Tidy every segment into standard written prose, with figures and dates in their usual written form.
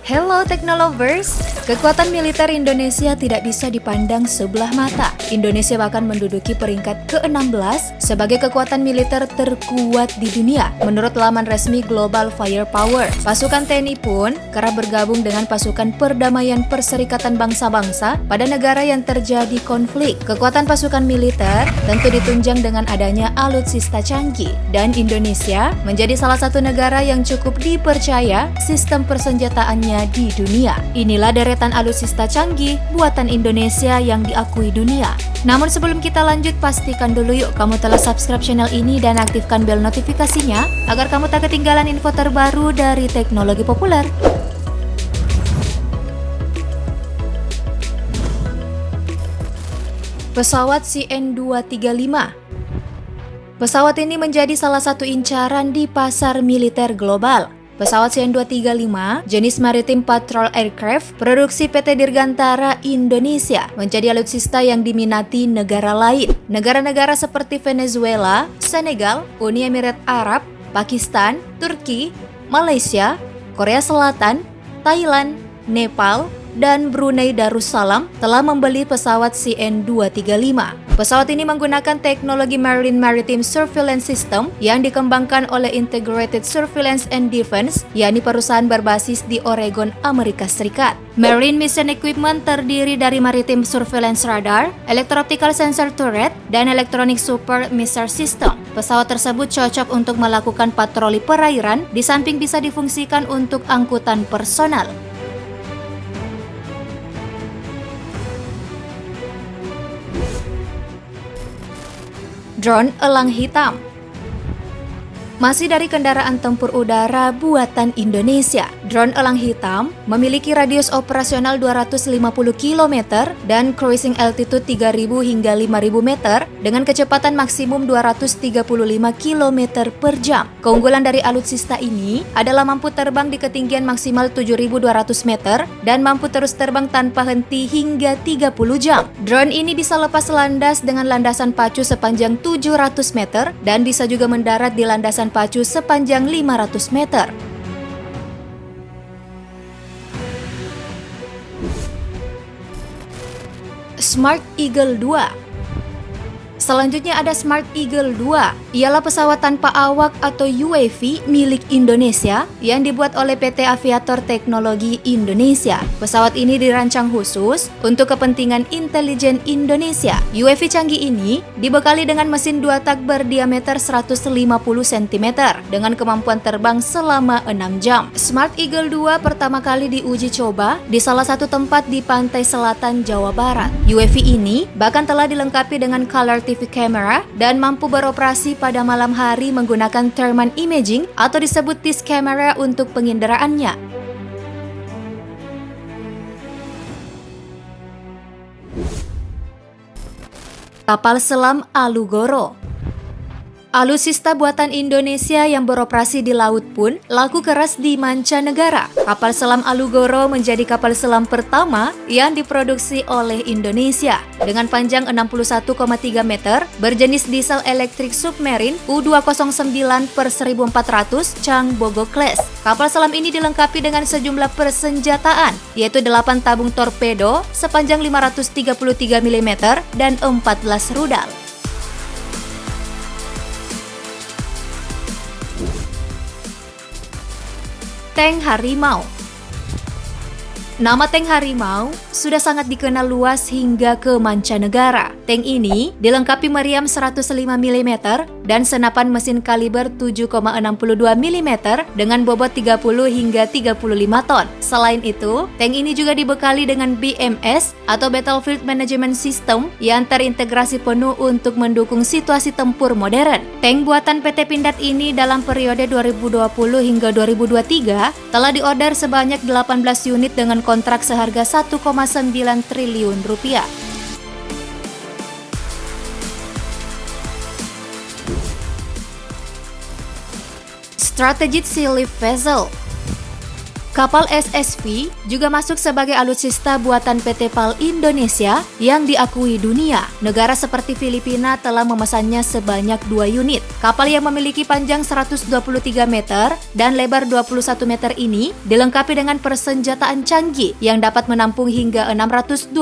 Hello Technolovers, kekuatan militer Indonesia tidak bisa dipandang sebelah mata. Indonesia bahkan menduduki peringkat ke-16 sebagai kekuatan militer terkuat di dunia menurut laman resmi Global Firepower. Pasukan TNI pun kerap bergabung dengan pasukan perdamaian Perserikatan Bangsa-Bangsa pada negara yang terjadi konflik. Kekuatan pasukan militer tentu ditunjang dengan adanya alutsista canggih, dan Indonesia menjadi salah satu negara yang cukup dipercaya sistem persenjataannya di dunia. Inilah deretan alutsista canggih buatan Indonesia yang diakui dunia. Namun sebelum kita lanjut, pastikan dulu yuk kamu telah subscribe channel ini dan aktifkan bel notifikasinya agar kamu tak ketinggalan info terbaru dari teknologi populer. Pesawat CN-235. Pesawat ini menjadi salah satu incaran di pasar militer global. Pesawat CN-235, jenis Maritime Patrol Aircraft, produksi PT Dirgantara Indonesia, menjadi alutsista yang diminati negara lain. Negara-negara seperti Venezuela, Senegal, Uni Emirat Arab, Pakistan, Turki, Malaysia, Korea Selatan, Thailand, Nepal, dan Brunei Darussalam telah membeli pesawat CN-235. Pesawat ini menggunakan teknologi Marine Maritime Surveillance System yang dikembangkan oleh Integrated Surveillance and Defense, yakni perusahaan berbasis di Oregon, Amerika Serikat. Marine Mission Equipment terdiri dari Maritime Surveillance Radar, Electro-Optical Sensor Turret, dan Electronic Super Missile System. Pesawat tersebut cocok untuk melakukan patroli perairan, di samping bisa difungsikan untuk angkutan personal. Drone elang hitam. Masih dari kendaraan tempur udara buatan Indonesia, drone elang hitam memiliki radius operasional 250 km dan cruising altitude 3.000 hingga 5.000 meter dengan kecepatan maksimum 235 km per jam. Keunggulan dari alutsista ini adalah mampu terbang di ketinggian maksimal 7.200 meter dan mampu terus terbang tanpa henti hingga 30 jam. Drone ini bisa lepas landas dengan landasan pacu sepanjang 700 meter dan bisa juga mendarat di landasan pacu sepanjang 500 meter. Smart Eagle 2. Selanjutnya ada Smart Eagle 2. Ialah pesawat tanpa awak atau UAV milik Indonesia yang dibuat oleh PT Aviator Teknologi Indonesia. Pesawat ini dirancang khusus untuk kepentingan intelijen Indonesia. UAV canggih ini dibekali dengan mesin 2 tak berdiameter 150 cm dengan kemampuan terbang selama 6 jam. Smart Eagle 2 pertama kali diuji coba di salah satu tempat di pantai selatan Jawa Barat. UAV ini bahkan telah dilengkapi dengan color TV camera dan mampu beroperasi pada malam hari menggunakan thermal imaging atau disebut TIS camera untuk penginderaannya. Kapal selam Alugoro. Alutsista buatan Indonesia yang beroperasi di laut pun laku keras di mancanegara. Kapal selam Alugoro menjadi kapal selam pertama yang diproduksi oleh Indonesia. Dengan panjang 61,3 meter, berjenis diesel elektrik submarine U209/1400 Chang Bogo Class. Kapal selam ini dilengkapi dengan sejumlah persenjataan, yaitu 8 tabung torpedo sepanjang 533 mm dan 14 rudal. Tank Harimau. Nama tank Harimau sudah sangat dikenal luas hingga ke mancanegara. Tank ini dilengkapi meriam 105 mm dan senapan mesin kaliber 7,62 mm dengan bobot 30 hingga 35 ton. Selain itu, tank ini juga dibekali dengan BMS atau Battlefield Management System yang terintegrasi penuh untuk mendukung situasi tempur modern. Tank buatan PT Pindad ini dalam periode 2020 hingga 2023 telah diorder sebanyak 18 unit dengan kontrak seharga 1,9 triliun rupiah. Strategic Sea Lift Vessel. Kapal SSV juga masuk sebagai alutsista buatan PT PAL Indonesia yang diakui dunia. Negara seperti Filipina telah memesannya sebanyak 2 unit. Kapal yang memiliki panjang 123 meter dan lebar 21 meter ini dilengkapi dengan persenjataan canggih yang dapat menampung hingga 621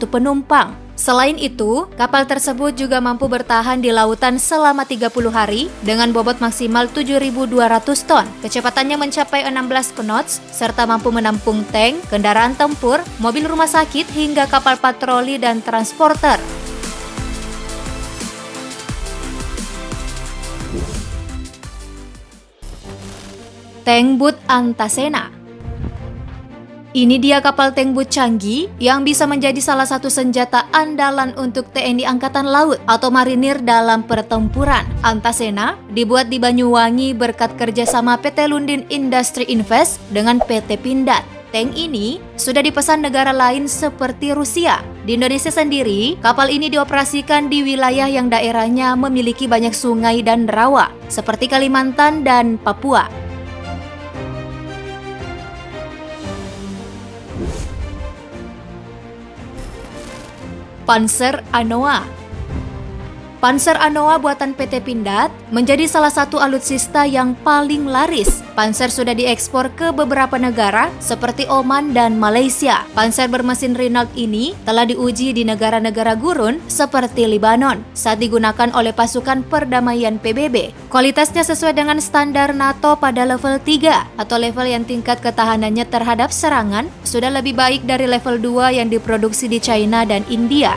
penumpang. Selain itu, kapal tersebut juga mampu bertahan di lautan selama 30 hari dengan bobot maksimal 7.200 ton. Kecepatannya mencapai 16 knots, serta mampu menampung tank, kendaraan tempur, mobil rumah sakit, hingga kapal patroli dan transporter. Tank Boot Antasena. Ini dia kapal tank boot canggih yang bisa menjadi salah satu senjata andalan untuk TNI Angkatan Laut atau marinir dalam pertempuran. Antasena dibuat di Banyuwangi berkat kerjasama PT Lundin Industri Invest dengan PT Pindad. Tank ini sudah dipesan negara lain seperti Rusia. Di Indonesia sendiri, kapal ini dioperasikan di wilayah yang daerahnya memiliki banyak sungai dan rawa, seperti Kalimantan dan Papua. Panzer Anoa. Panzer Anoa buatan PT Pindad menjadi salah satu alutsista yang paling laris. Panzer sudah diekspor ke beberapa negara seperti Oman dan Malaysia. Panzer bermesin Renault ini telah diuji di negara-negara gurun seperti Lebanon saat digunakan oleh pasukan perdamaian PBB. Kualitasnya sesuai dengan standar NATO pada level 3 atau level yang tingkat ketahanannya terhadap serangan sudah lebih baik dari level 2 yang diproduksi di China dan India.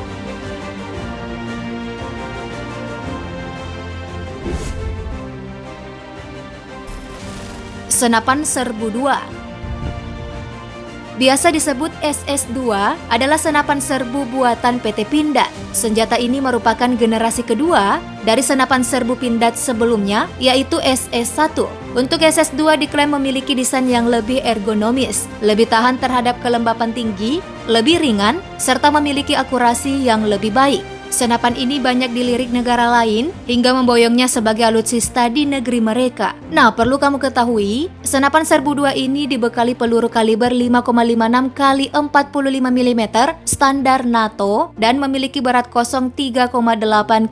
Senapan Serbu 2. Biasa disebut SS-2 adalah senapan serbu buatan PT Pindad. Senjata ini merupakan generasi kedua dari senapan serbu Pindad sebelumnya, yaitu SS-1. Untuk SS-2 diklaim memiliki desain yang lebih ergonomis, lebih tahan terhadap kelembapan tinggi, lebih ringan, serta memiliki akurasi yang lebih baik. Senapan ini banyak dilirik negara lain hingga memboyongnya sebagai alutsista di negeri mereka. Nah, perlu kamu ketahui, senapan Serbu 2 ini dibekali peluru kaliber 5,56 x 45 mm standar NATO dan memiliki berat kosong 3,8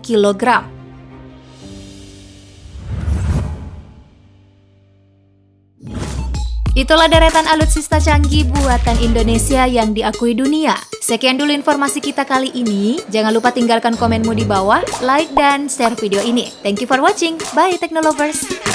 kg. Itulah deretan alutsista canggih buatan Indonesia yang diakui dunia. Sekian dulu informasi kita kali ini. Jangan lupa tinggalkan komenmu di bawah, like dan share video ini. Thank you for watching. Bye Technolovers.